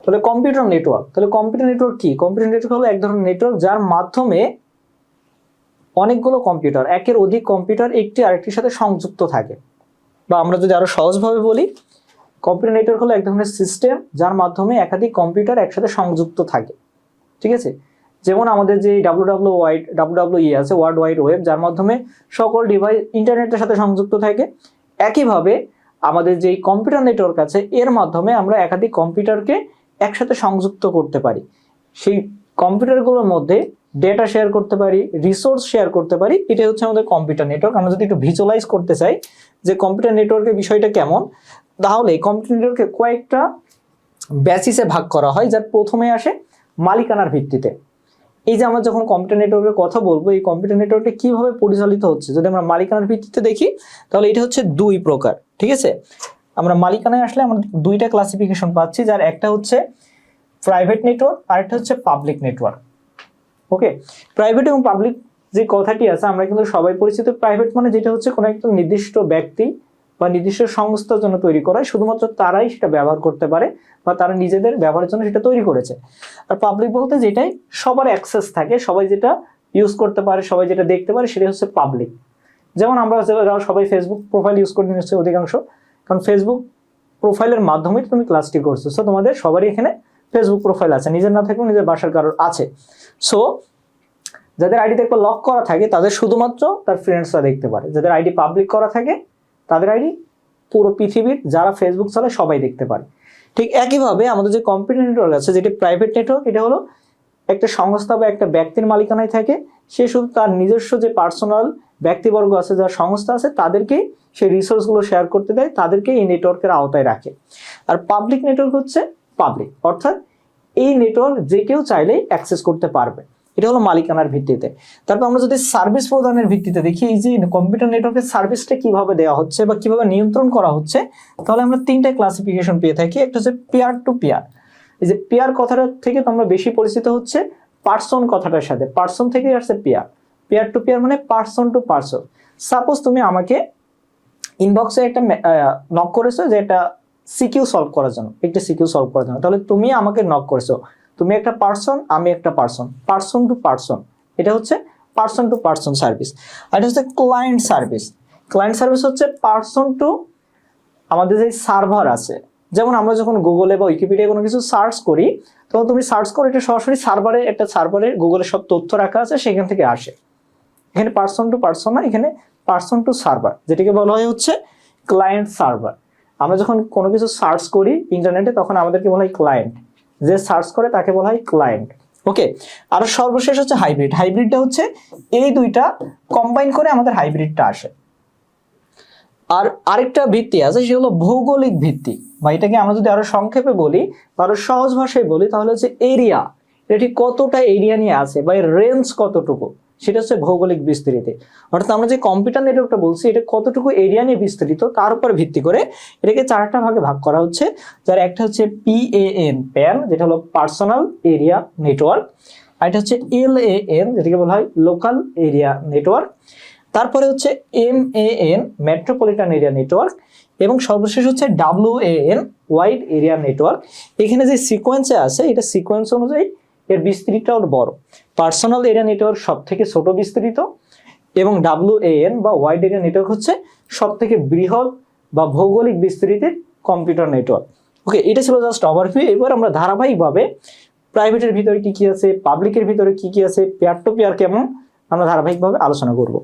তাহলে computer network, তাহলে computer network কি? কম্পিউটার নেটওয়ার্ক হলো এক ধরনের নেটওয়ার্ক যার মাধ্যমে অনেকগুলো কম্পিউটার, একের অধিক কম্পিউটার একটি আরেকটির সাথে সংযুক্ত থাকে। বা আমরা যদি আরো সহজভাবে বলি, কম্পিউটার নেটওয়ার্ক হলো এক ধরনের সিস্টেম যার মাধ্যমে একাধিক কম্পিউটার একসাথে সংযুক্ত থাকে। ঠিক আছে, যেমন আমাদের যে ডাব্লিউডাব্লিউই আছে, ওয়ার্ল্ড ওয়াইড ওয়েব, যার মাধ্যমে সকল ডিভাইস ইন্টারনেটের সাথে সংযুক্ত থাকে। একইভাবে আমাদের যে কম্পিউটার নেটওয়ার্ক আছে, এর মাধ্যমে আমরা একাধিক কম্পিউটারকে একসাথে সংযুক্ত করতে পারি। সেই কম্পিউটারগুলোর মধ্যে ডেটা শেয়ার করতে পারি, রিসোর্স শেয়ার করতে পারি। এটা হচ্ছে আমাদের কম্পিউটার নেটওয়ার্ক। আমরা যদি একটু ভিজুয়ালাইজ করতে চাই যে কম্পিউটার নেটওয়ার্কের বিষয়টা কেমন, তাহলে কম্পিউটার নেটওয়ার্ককে কয়েকটা বেসিসে ভাগ করা হয়, যার প্রথমে আসে মালিকানার ভিত্তিতে। এই যে আমরা যখন কম্পিউটার নেটওয়ার্কের কথা বলবো, এই কম্পিউটার নেটওয়ার্কটা কিভাবে পরিচালিত হচ্ছে যদি আমরা মালিকানার ভিত্তিতে দেখি, তাহলে এটা হচ্ছে দুই প্রকার। ঠিক আছে, আমরা মালিকানায় আসলে আমরা দুইটা ক্লাসিফিকেশন পাচ্ছি, যার একটা হচ্ছে প্রাইভেট নেটওয়ার্ক আর একটা হচ্ছে পাবলিক নেটওয়ার্ক। ওকে, প্রাইভেট এবং পাবলিক যে কথাটি আছে আমরা কিন্তু সবাই পরিচিত। প্রাইভেট মানে যেটা হচ্ছে কোনো একটা নির্দিষ্ট ব্যক্তি বা নির্দিষ্ট সংস্থার জন্য তৈরি করা, শুধুমাত্র তারাই সেটা ব্যবহার করতে পারে বা তারা নিজেদের ব্যবহারের জন্য সেটা তৈরি করেছে। আর পাবলিক বলতে যেটাই সবার অ্যাক্সেস থাকে, সবাই যেটা ইউজ করতে পারে, সবাই যেটা দেখতে পারে, সেটা হচ্ছে পাবলিক। যেমন আমরা সবাই ফেসবুক প্রোফাইল ইউজ করতে নিশ্চয়ই অধিকাংশ, কারণ ফেসবুক প্রোফাইলের মাধ্যমে তুমি ক্লাসটি করছো। সো তোমাদের সবারই এখানে ফেসবুক প্রোফাইল আছে, নিজের না থাকলেও নিজের বাসার কারোর আছে। সো যাদের আইডিতে একটা লক করা থাকে তাদের শুধুমাত্র তার ফ্রেন্ডসরা দেখতে পারে, যাদের আইডি পাবলিক করা থাকে তাদের আইডি পুরো পৃথিবীর যারা ফেসবুক চালায় সবাই দেখতে পারে। ঠিক একইভাবে আমাদের যে কম্পিউটার নেটওয়ার্ক আছে, যেটি প্রাইভেট নেটওয়ার্ক, এটা হলো একটা সংস্থা বা একটা ব্যক্তির মালিকানায় থাকে। সে শুধু তার নিজস্ব যে পার্সোনাল ব্যক্তিবর্গ আছে, যারা সংস্থা আছে, তাদেরকেই সেই রিসোর্সগুলো শেয়ার করতে দেয়, তাদেরকে এই নেটওয়ার্কের আওতায় রাখে। আর পাবলিক নেটওয়ার্ক হচ্ছে পাবলিক, অর্থাৎ এই নেটওয়ার্ক যে কেউ চাইলেই অ্যাক্সেস করতে পারবে। এটা হলো মালিকানার ভিত্তিতে। তারপর আমরা যদি সার্ভিস প্রদানের ভিত্তিতে দেখি, এই যে কম্পিউটার নেটওয়ার্কের সার্ভিসটা কিভাবে দেওয়া হচ্ছে বা কিভাবে নিয়ন্ত্রণ করা হচ্ছে, তাহলে আমরা তিনটা ক্লাসিফিকেশন পেয়ে থাকি। একটা হচ্ছে পেয়ার টু পেয়ার। এই যে পেয়ার কথাটা থেকে তোমরা বেশি পরিচিত হচ্ছে পার্সন কথাটার সাথে, পার্সন থেকে আসছে পেয়ার। পেয়ার টু পেয়ার মানে পার্সন টু পার্সন। সাপোজ তুমি আমাকে ইনবক্সে একটা নক করেছো যে একটা সিকিউ সলভ করার জন্য, একটা সিকিউ সলভ করার জন্য, তাহলে তুমি আমাকে নক করেছো, তুমি একটা পার্সন, আমি একটা পার্সন, পার্সন টু পার্সন। এটা হচ্ছে পার্সন টু পার্সন সার্ভিস। আর এটা হচ্ছে ক্লায়েন্ট সার্ভিস। ক্লায়েন্ট সার্ভিস হচ্ছে পার্সন টু আমাদের যে সার্ভার আছে। যেমন আমরা যখন গুগলে বা উইকিপিডিয়ায় কোনো কিছু সার্চ করি, তখন তুমি সার্চ করো, এটা সরাসরি সার্ভারে, একটা সার্ভারে গুগলের সব তথ্য রাখা আছে, সেখান থেকে আসে। এখানে পার্সন টু পার্সন না, এখানে পার্সন টু সার্ভার, যেটাকে বলা হয় হচ্ছে ক্লায়েন্ট সার্ভার। আমরা যখন কোনো কিছু সার্চ করি ইন্টারনেটে, তখন আমাদেরকে বলা হয় ক্লায়েন্ট, যে সার্চ করে তাকে বলা হয় ক্লায়েন্ট। ওকে, আর সর্বশেষ হচ্ছে হাইব্রিড। হাইব্রিডটা হচ্ছে এই দুইটা কম্বাইন করে আমাদের হাইব্রিডটা আসে। আর আরেকটা ভিত্তি আছে, সে হলো ভৌগোলিক ভিত্তি, বা এটাকে আমরা যদি আরো সংক্ষেপে বলি, আরো সহজ ভাষায় বলি, তাহলে হচ্ছে এরিয়া। এটা ঠিক কতটা এরিয়া নিয়ে আছে বা এর রেঞ্জ কতটুকু, সেটা হচ্ছে ভৌগোলিক বিস্তৃতি। অর্থাৎ আমরা যে কম্পিউটার নেটওয়ার্কটা বলছি, এটা কতটুকু এরিয়া নিয়ে বিস্তৃত তার উপর ভিত্তি করে এটাকে চারটা ভাগে ভাগ করা হচ্ছে। যার একটা হচ্ছে PAN, প্যান, যেটা হলো পার্সোনাল এরিয়া নেটওয়ার্ক। আর এটা হচ্ছে LAN, যেটাকে বলা হয় লোকাল এরিয়া নেটওয়ার্ক। তারপরে হচ্ছে MAN, মেট্রোপলিটন এরিয়া নেটওয়ার্ক। এবং সর্বশেষ হচ্ছে WAN, ওয়াইড এরিয়া নেটওয়ার্ক। এখানে যে সিকোয়েন্সে আছে, এটা সিকোয়েন্স অনুযায়ী এর বিস্তৃতিটাও বড়। পার্সোনাল এরিয়া নেটওয়ার্ক সব থেকে ছোট বিস্তৃত, এবং WAN বা ওয়াইড এরিয়া নেটওয়ার্ক হচ্ছে সব থেকে বৃহৎ বা ভৌগোলিক বিস্তৃতির কম্পিউটার নেটওয়ার্ক। ওকে, এটা ছিল জাস্ট ওভারভিউ। এবার আমরা ধারাবাহিকভাবে প্রাইভেটের ভিতরে কি কি আছে, পাবলিকের ভিতরে কি কি আছে, পেয়ার টু পেয়ার কেমন, আমরা ধারাবাহিকভাবে আলোচনা করব।